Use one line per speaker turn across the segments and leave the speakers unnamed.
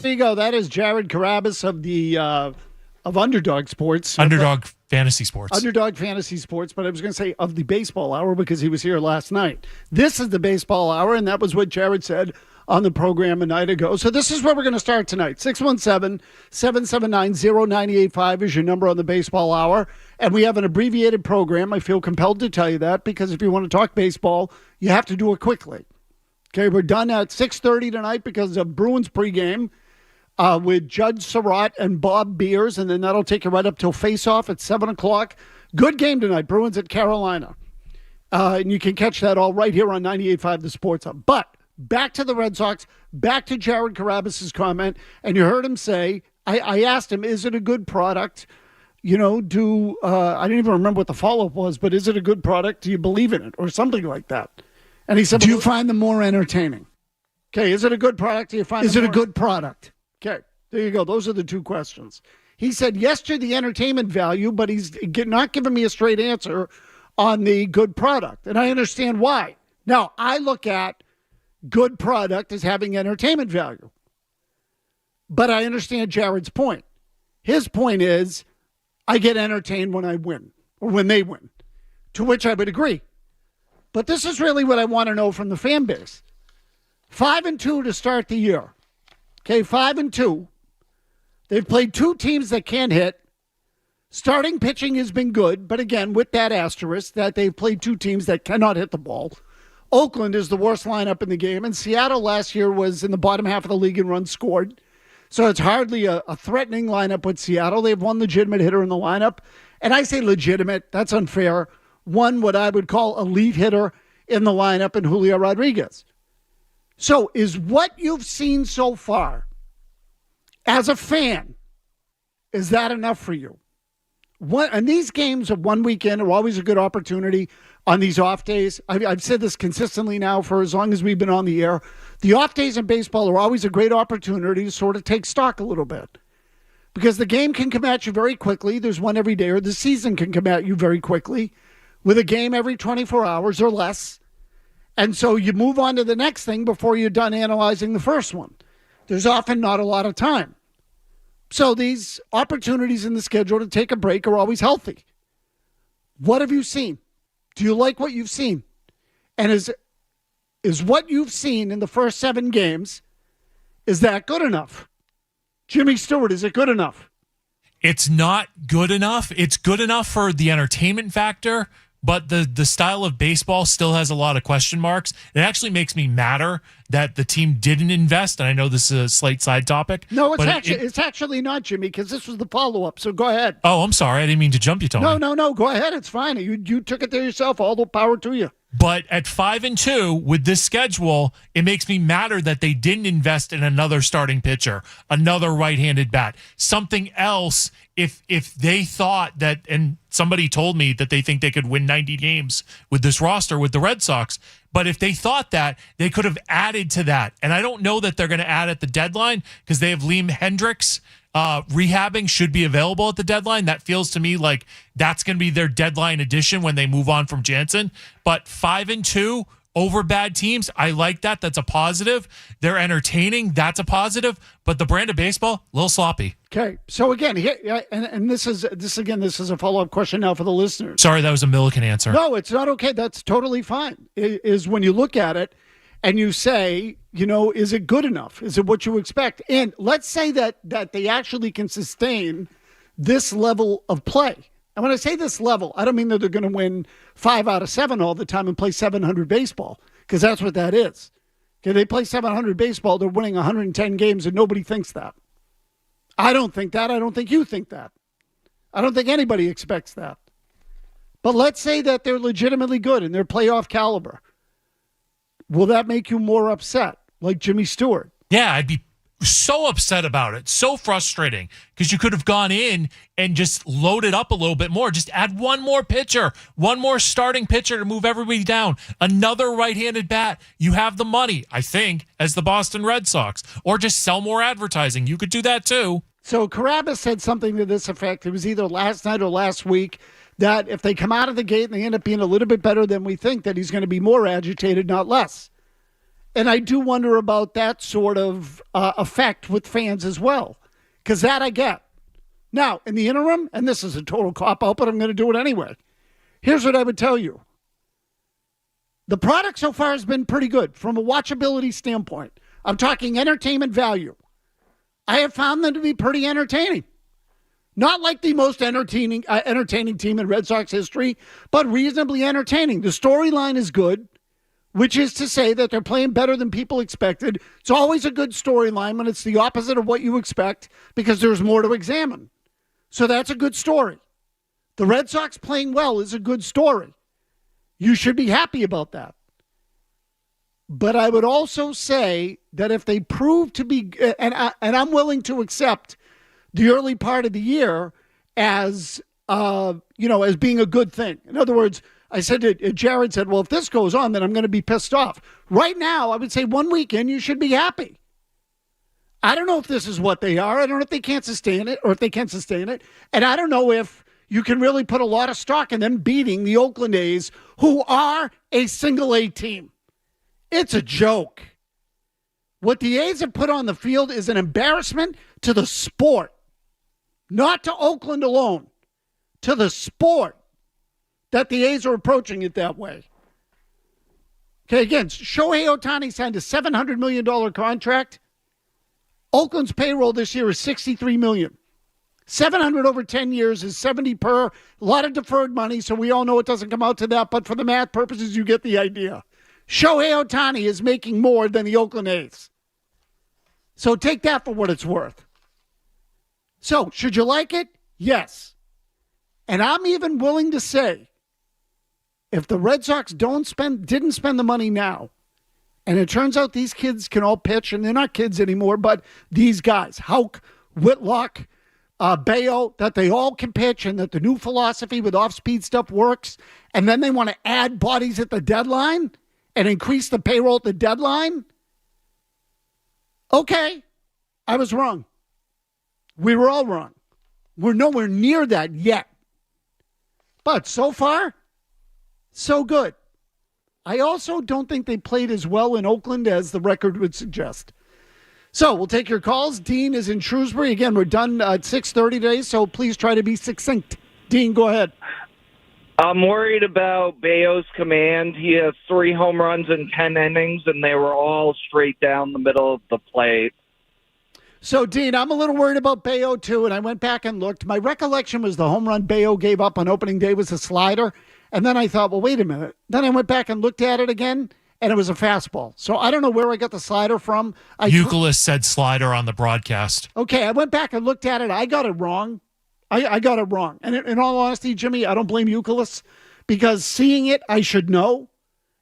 There you go. That is Jared Carabas of the of Underdog Sports.
Underdog Fantasy Sports.
Underdog Fantasy Sports, but I was going to say of the Baseball Hour because he was here last night. This is the Baseball Hour, and that was what Jared said on the program a night ago. So this is where we're going to start tonight. 617-779-0985 is your number on the Baseball Hour. And we have an abbreviated program. I feel compelled to tell you that because if you want to talk baseball, you have to do it quickly. Okay, we're done at 6:30 tonight because of Bruins pregame with Judge Surratt and Bob Beers, and then that'll take you right up till face-off at 7 o'clock. Good game tonight, Bruins at Carolina. And you can catch that all right here on 98.5 The Sports Hub. But back to the Red Sox, back to Jared Carabas' comment, and you heard him say, I asked him, is it a good product? You know, I didn't even remember what the follow-up was, but is it a good product? Do you believe in it? Or something like that. And he said, do you find them more entertaining? Okay, is it a good product? Do you find Is it a good product? Okay, there you go. Those are the two questions. He said yes to the entertainment value, but he's not giving me a straight answer on the good product. And I understand why. Now, I look at good product as having entertainment value. But I understand Jared's point. His point is, I get entertained when I win, or when they win, to which I would agree. But this is really what I want to know from the fan base. 5-2 to start the year. Okay, 5-2. They've played two teams that can't hit. Starting pitching has been good, but again, with that asterisk that they've played two teams that cannot hit the ball. Oakland is the worst lineup in the game, and Seattle last year was in the bottom half of the league in runs scored. So it's hardly a threatening lineup with Seattle. They have one legitimate hitter in the lineup. And I say legitimate, that's unfair. One, what I would call elite hitter in the lineup in Julio Rodriguez. So is what you've seen so far, as a fan, is that enough for you? And these games of one weekend are always a good opportunity on these off days. I've said this consistently now for as long as we've been on the air. The off days in baseball are always a great opportunity to sort of take stock a little bit. Because the game can come at you very quickly. There's one every day, or the season can come at you very quickly with a game every 24 hours or less. And so you move on to the next thing before you're done analyzing the first one. There's often not a lot of time. So these opportunities in the schedule to take a break are always healthy. What have you seen? Do you like what you've seen? And is what you've seen in the first 7 games, is that good enough? Jimmy Stewart, is it good enough?
It's not good enough. It's good enough for the entertainment factor, but the style of baseball still has a lot of question marks. It actually makes me madder that the team didn't invest, and I know this is a slight side topic.
No, it's actually not, Jimmy, because this was the follow-up, so go ahead.
Oh, I'm sorry. I didn't mean to jump you, Tony.
No, go ahead. It's fine. You took it there yourself. All the power to you.
But at 5-2 with this schedule, it makes me madder that they didn't invest in another starting pitcher, another right-handed bat, something else. If they thought that, and somebody told me that they think they could win 90 games with this roster with the Red Sox, but if they thought that, they could have added to that. And I don't know that they're going to add at the deadline because they have Liam Hendricks. Rehabbing should be available at the deadline. That feels to me like that's going to be their deadline addition when they move on from Jansen. But 5-2 over bad teams, I like that. That's a positive. They're entertaining. That's a positive. But the brand of baseball, a little sloppy.
Okay, so again, here, and this is a follow-up question now for the listeners.
Sorry, that was a Milliken answer.
No, it's not okay. That's totally fine. Is when you look at it and you say, is it good enough? Is it what you expect? And let's say that they actually can sustain this level of play. And when I say this level, I don't mean that they're going to win 5 out of 7 all the time and play 700 baseball, because that's what that is. Okay, they play 700 baseball, they're winning 110 games, and nobody thinks that. I don't think that. I don't think you think that. I don't think anybody expects that. But let's say that they're legitimately good and they're playoff caliber. Will that make you more upset, like Jimmy Stewart?
Yeah, I'd be so upset about it. So frustrating, because you could have gone in and just loaded up a little bit more. Just add one more pitcher, one more starting pitcher to move everybody down. Another right-handed bat. You have the money, I think, as the Boston Red Sox. Or just sell more advertising. You could do that too.
So Carabas said something to this effect. It was either last night or last week, that if they come out of the gate and they end up being a little bit better than we think, that he's going to be more agitated, not less. And I do wonder about that sort of effect with fans as well, because that I get. Now, in the interim, and this is a total cop-out, but I'm going to do it anyway. Here's what I would tell you. The product so far has been pretty good from a watchability standpoint. I'm talking entertainment value. I have found them to be pretty entertaining. Not like the most entertaining team in Red Sox history, but reasonably entertaining. The storyline is good, which is to say that they're playing better than people expected. It's always a good storyline when it's the opposite of what you expect because there's more to examine. So that's a good story. The Red Sox playing well is a good story. You should be happy about that. But I would also say that if they prove to be, and I'm willing to accept the early part of the year as, as being a good thing. In other words, I said to Jared said, well, if this goes on, then I'm going to be pissed off. Right now, I would say 1 weekend, you should be happy. I don't know if this is what they are. I don't know if they can't sustain it or if they can sustain it. And I don't know if you can really put a lot of stock in them beating the Oakland A's, who are a single A team. It's a joke. What the A's have put on the field is an embarrassment to the sport. Not to Oakland alone. To the sport. That the A's are approaching it that way. Okay, again, Shohei Ohtani signed a $700 million contract. Oakland's payroll this year is $63 million. 700 over 10 years is 70 per. A lot of deferred money, so we all know it doesn't come out to that, but for the math purposes, you get the idea. Shohei Ohtani is making more than the Oakland A's. So take that for what it's worth. So, should you like it? Yes. And I'm even willing to say, if the Red Sox didn't spend the money now, and it turns out these kids can all pitch, and they're not kids anymore, but these guys, Houck, Whitlock, Bayo, that they all can pitch, and that the new philosophy with off-speed stuff works, and then they want to add bodies at the deadline and increase the payroll at the deadline? Okay, I was wrong. We were all wrong. We're nowhere near that yet. But so far, so good. I also don't think they played as well in Oakland as the record would suggest. So we'll take your calls. Dean is in Shrewsbury. Again, we're done at 6:30 today, so please try to be succinct. Dean, go ahead.
I'm worried about Bayo's command. He has 3 home runs in 10 innings, and they were all straight down the middle of the plate.
So, Dean, I'm a little worried about Bayo, too, and I went back and looked. My recollection was the home run Bayo gave up on opening day was a slider, and then I thought, well, wait a minute. Then I went back and looked at it again, and it was a fastball. So I don't know where I got the slider from.
Euclid said slider on the broadcast.
Okay, I went back and looked at it. I got it wrong. I got it wrong. And in all honesty, Jimmy, I don't blame Euclid because seeing it, I should know.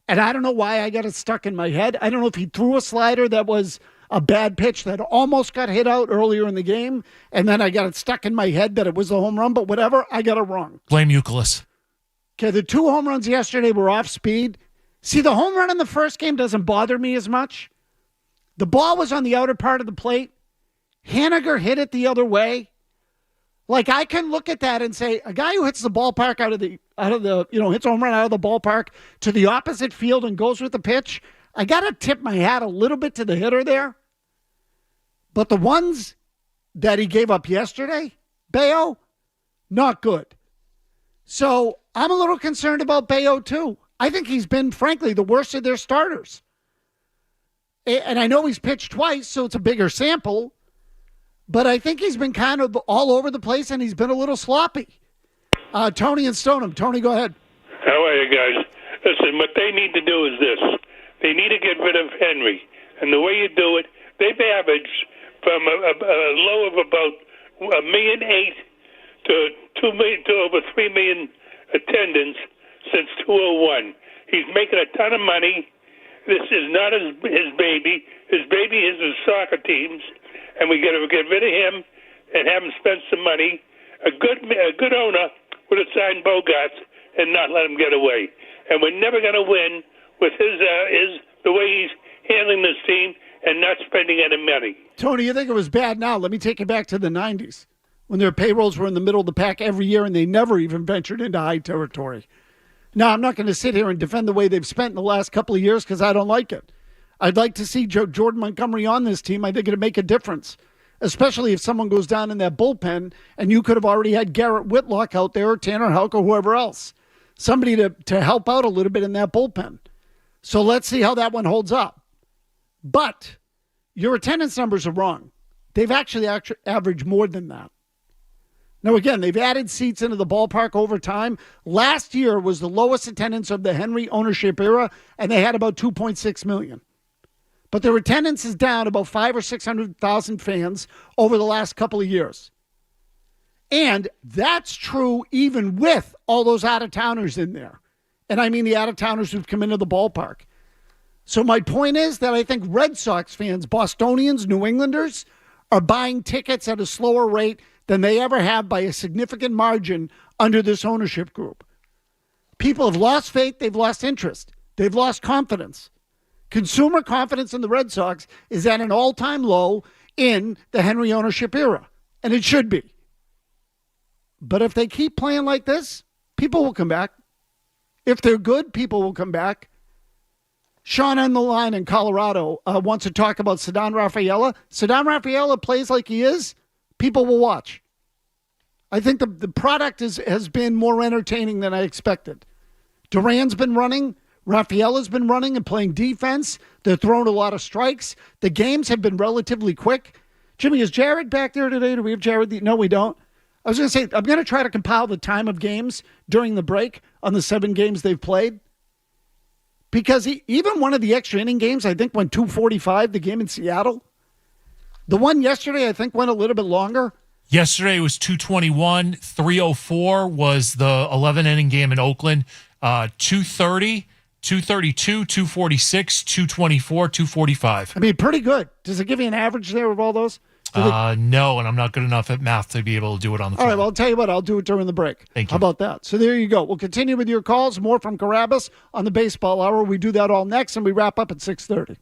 And I don't know why I got it stuck in my head. I don't know if he threw a slider that was a bad pitch that almost got hit out earlier in the game, and then I got it stuck in my head that it was a home run, but whatever, I got it wrong.
Blame Euclid.
Okay, the 2 home runs yesterday were off speed. See, the home run in the first game doesn't bother me as much. The ball was on the outer part of the plate. Haniger hit it the other way. Like, I can look at that and say, a guy who hits the ballpark hits a home run out of the ballpark to the opposite field and goes with the pitch, I got to tip my hat a little bit to the hitter there. But the ones that he gave up yesterday, Bayo, not good. So I'm a little concerned about Bayo, too. I think he's been, frankly, the worst of their starters. And I know he's pitched twice, so it's a bigger sample. But I think he's been kind of all over the place, and he's been a little sloppy. Tony and Stoneham. Tony, go ahead.
How are you guys? Listen, what they need to do is this. They need to get rid of Henry. And the way you do it, they've averaged from a low of about 1.8 million to 2 million to over 3 million attendance since 2001. He's making a ton of money. This is not his baby. His baby is his soccer teams, and we got to get rid of him and have him spend some money. A good owner would have signed Bogarts and not let him get away. And we're never going to win with the way he's handling this team and not spending any money.
Tony, you think it was bad now? Let me take you back to the 90s when their payrolls were in the middle of the pack every year and they never even ventured into high territory. Now, I'm not going to sit here and defend the way they've spent in the last couple of years because I don't like it. I'd like to see Jordan Montgomery on this team. I think it'd make a difference, especially if someone goes down in that bullpen and you could have already had Garrett Whitlock out there or Tanner Houck or whoever else. Somebody to help out a little bit in that bullpen. So let's see how that one holds up. But your attendance numbers are wrong. They've actually averaged more than that. Now, again, they've added seats into the ballpark over time. Last year was the lowest attendance of the Henry ownership era, and they had about 2.6 million. But their attendance is down about 500,000 or 600,000 fans over the last couple of years. And that's true even with all those out-of-towners in there. And I mean the out-of-towners who've come into the ballpark. So my point is that I think Red Sox fans, Bostonians, New Englanders, are buying tickets at a slower rate than they ever have by a significant margin under this ownership group. People have lost faith. They've lost interest. They've lost confidence. Consumer confidence in the Red Sox is at an all-time low in the Henry ownership era, and it should be. But if they keep playing like this, people will come back. If they're good, people will come back. Sean on the line in Colorado wants to talk about Ceddanne Raphaela. Ceddanne Raphaela plays like he is, people will watch. I think the product has been more entertaining than I expected. Duran's been running. Raphaela's been running and playing defense. They're throwing a lot of strikes. The games have been relatively quick. Jimmy, is Jared back there today? Do we have Jared? No, we don't. I was going to say, I'm going to try to compile the time of games during the break on the 7 games they've played. Because even one of the extra inning games, I think, went 2:45, the game in Seattle. The one yesterday, I think, went a little bit longer.
Yesterday was 2:21. 3:04 was the 11-inning game in Oakland. 2:30, 2:32, 2:46, 2:24, 2:45.
I mean, pretty good. Does it give you an average there of all those?
No, and I'm not good enough at math to be able to do it on the phone.
All right, well, I'll tell you what. I'll do it during the break.
Thank you.
How about that? So there you go. We'll continue with your calls. More from Carabas on the Baseball Hour. We do that all next, and we wrap up at 6:30.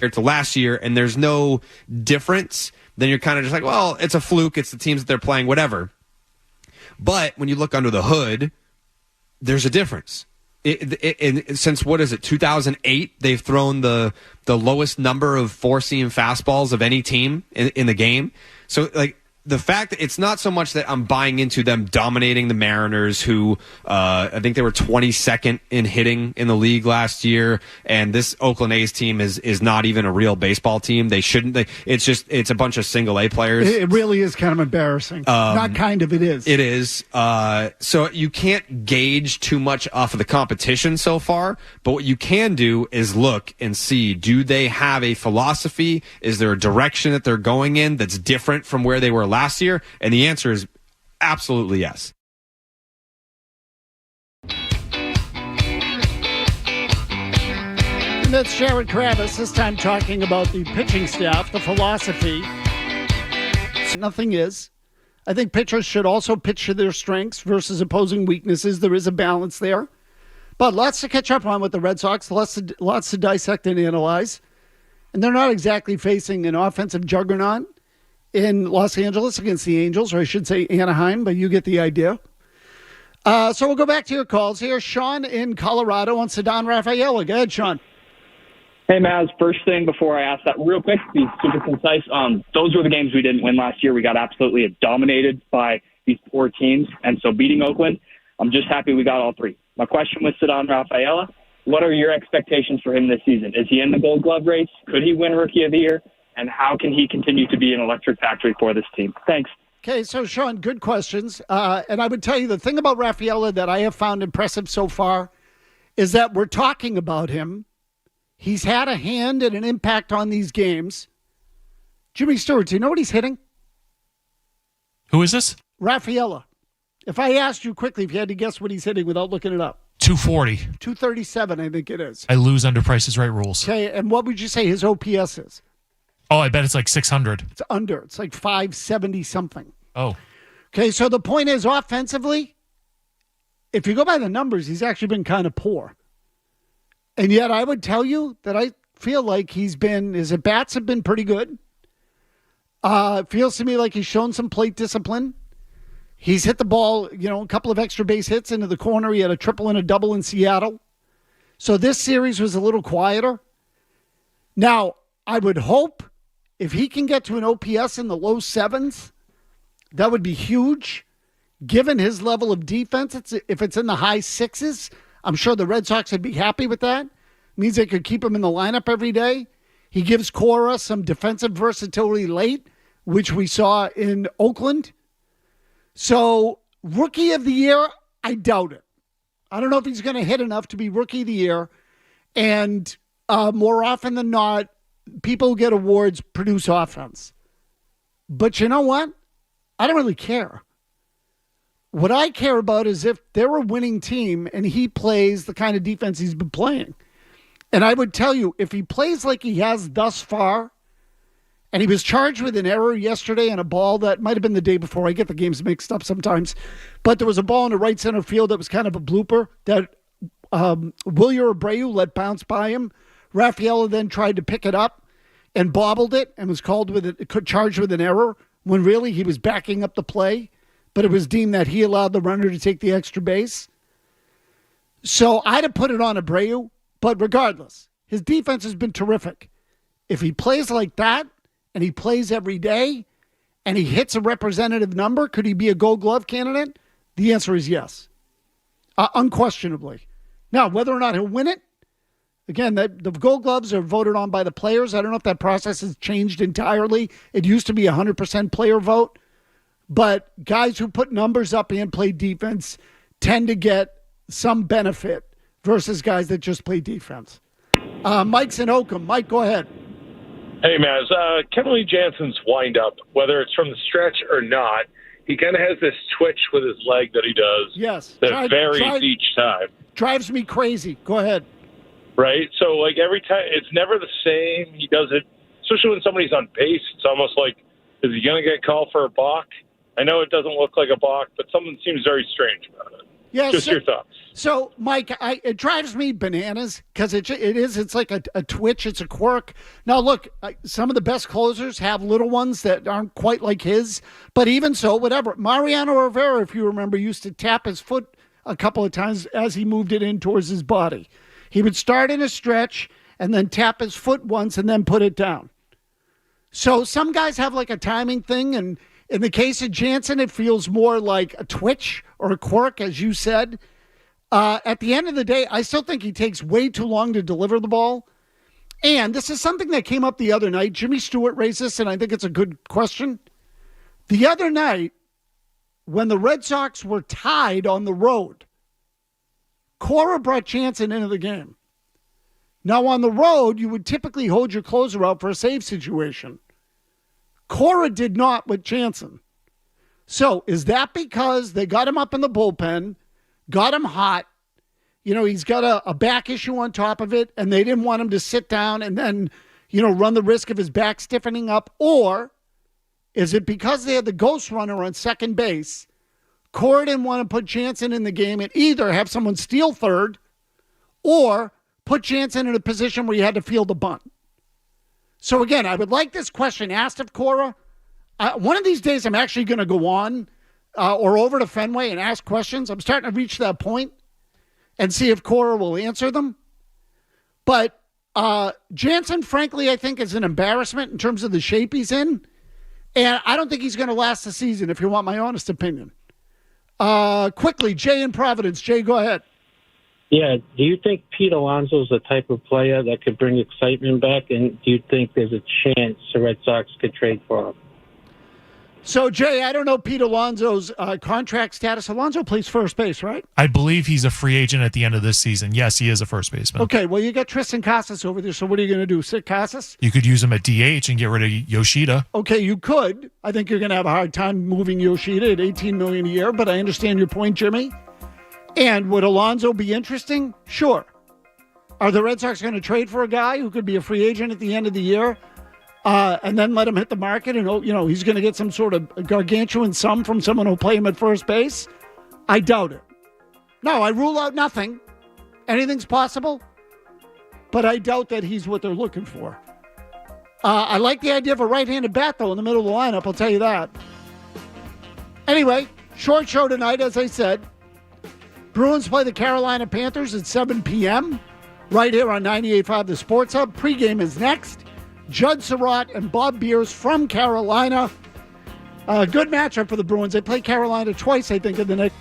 to last year and there's no difference, then you're kind of just like, well, it's a fluke. It's the teams that they're playing, whatever. But when you look under the hood, there's a difference. Since, what is it, 2008, they've thrown the lowest number of four-seam fastballs of any team in the game. So, like, the fact that it's not so much that I'm buying into them dominating the Mariners, who I think they were 22nd in hitting in the league last year, and this Oakland A's team is not even a real baseball team. They shouldn't. It's a bunch of single A players.
It really is kind of embarrassing. Not kind of, it is.
It is. So you can't gauge too much off of the competition so far, but what you can do is look and see, do they have a philosophy? Is there a direction that they're going in that's different from where they were last year? And the answer is absolutely yes.
And that's Jared Kravis, this time talking about the pitching staff, the philosophy. Nothing is. I think pitchers should also pitch to their strengths versus opposing weaknesses. There is a balance there. But lots to catch up on with the Red Sox, lots to dissect and analyze. And they're not exactly facing an offensive juggernaut in Los Angeles against the Angels, or I should say Anaheim, but you get the idea. So we'll go back to your calls here. Sean in Colorado on Cedar Raphaela. Go ahead, Sean.
Hey, Maz, first thing before I ask that, real quick, be super concise. Those were the games we didn't win last year. We got absolutely dominated by these poor teams. And so beating Oakland, I'm just happy we got all three. My question with Cedar Raphaela, what are your expectations for him this season? Is he in the Gold Glove race? Could he win Rookie of the Year? And how can he continue to be an electric factory for this team? Thanks.
Okay, so Sean, good questions. And I would tell you the thing about Raphaela that I have found impressive so far is that we're talking about him. He's had a hand and an impact on these games. Jimmy Stewart, do you know what he's hitting?
Who is this?
Raphaela. If I asked you quickly if you had to guess what he's hitting without looking it up.
240.
237, I think it is.
I lose under Price is Right rules.
Okay, and what would you say his OPS is?
Oh, I bet it's like 600.
It's under. It's like 570 something.
Oh.
Okay, so the point is, offensively, if you go by the numbers, he's actually been kind of poor. And yet I would tell you that I feel like his at-bats have been pretty good. It feels to me like he's shown some plate discipline. He's hit the ball, a couple of extra base hits into the corner. He had a triple and a double in Seattle. So this series was a little quieter. Now, I would hope if he can get to an OPS in the low sevens, that would be huge. Given his level of defense, if it's in the high sixes, I'm sure the Red Sox would be happy with that. It means they could keep him in the lineup every day. He gives Cora some defensive versatility late, which we saw in Oakland. So, Rookie of the Year, I doubt it. I don't know if he's going to hit enough to be Rookie of the Year. And more often than not, people who get awards produce offense. But you know what? I don't really care. What I care about is if they're a winning team and he plays the kind of defense he's been playing. And I would tell you, if he plays like he has thus far, and he was charged with an error yesterday on a ball that might have been the day before. I get the games mixed up sometimes. But there was a ball in the right center field that was kind of a blooper that Wilyer Abreu let bounce by him. Raphaela then tried to pick it up and bobbled it and was charged with an error when really he was backing up the play. But it was deemed that he allowed the runner to take the extra base. So I'd have put it on Abreu. But regardless, his defense has been terrific. If he plays like that, and he plays every day, and he hits a representative number, could he be a Gold Glove candidate? The answer is yes, unquestionably. Now, whether or not he'll win it, again, the Gold Gloves are voted on by the players. I don't know if that process has changed entirely. It used to be 100% player vote, but guys who put numbers up and play defense tend to get some benefit versus guys that just play defense. Mike's in Oakham. Mike, go ahead.
Hey, Maz. Kenley Jansen's wind-up, whether it's from the stretch or not, he kind of has this twitch with his leg that he does.
Yes.
That varies each time.
Drives me crazy. Go ahead.
Right? So, every time, it's never the same. He does it, especially when somebody's on base. It's almost like, is he going to get called for a balk? I know it doesn't look like a balk, but something seems very strange about it.
Yeah,
Just your thoughts.
So, Mike, it drives me bananas because it's like a twitch. It's a quirk. Now, look, some of the best closers have little ones that aren't quite like his. But even so, whatever. Mariano Rivera, if you remember, used to tap his foot a couple of times as he moved it in towards his body. He would start in a stretch and then tap his foot once and then put it down. So some guys have like a timing thing. And in the case of Jansen, it feels more like a twitch or a quirk, as you said. At the end of the day, I still think he takes way too long to deliver the ball. And this is something that came up the other night. Jimmy Stewart raised this, and I think it's a good question. The other night, when the Red Sox were tied on the road, Cora brought Jansen into the game. Now, on the road, you would typically hold your closer out for a save situation. Cora did not with Jansen. So is that because they got him up in the bullpen, got him hot? You know, he's got a back issue on top of it, and they didn't want him to sit down and then, run the risk of his back stiffening up? Or is it because they had the ghost runner on second base? Cora didn't want to put Jansen in the game and either have someone steal third or put Jansen in a position where you had to field a bunt. So again, I would like this question asked of Cora. One of these days, I'm actually going to go on or over to Fenway and ask questions. I'm starting to reach that point and see if Cora will answer them. But Jansen, frankly, I think is an embarrassment in terms of the shape he's in. And I don't think he's going to last the season, if you want my honest opinion. Quickly, Jay in Providence. Jay, go ahead.
Yeah, do you think Pete Alonso is the type of player that could bring excitement back? And do you think there's a chance the Red Sox could trade for him?
So, Jay, I don't know Pete Alonso's contract status. Alonso plays first base, right?
I believe he's a free agent at the end of this season. Yes, he is a first baseman.
Okay, well, you got Tristan Casas over there, so what are you going to do, sit Casas?
You could use him at DH and get rid of Yoshida.
Okay, you could. I think you're going to have a hard time moving Yoshida at $18 million a year, but I understand your point, Jimmy. And would Alonso be interesting? Sure. Are the Red Sox going to trade for a guy who could be a free agent at the end of the year and then let him hit the market and, he's going to get some sort of gargantuan sum from someone who'll play him at first base? I doubt it. No, I rule out nothing. Anything's possible. But I doubt that he's what they're looking for. I like the idea of a right-handed bat, though, in the middle of the lineup. I'll tell you that. Anyway, short show tonight, as I said. Bruins play the Carolina Panthers at 7 p.m. right here on 98.5 The Sports Hub. Pregame is next. Judd Surratt and Bob Beers from Carolina. Good matchup for the Bruins. They play Carolina twice, I think, in the next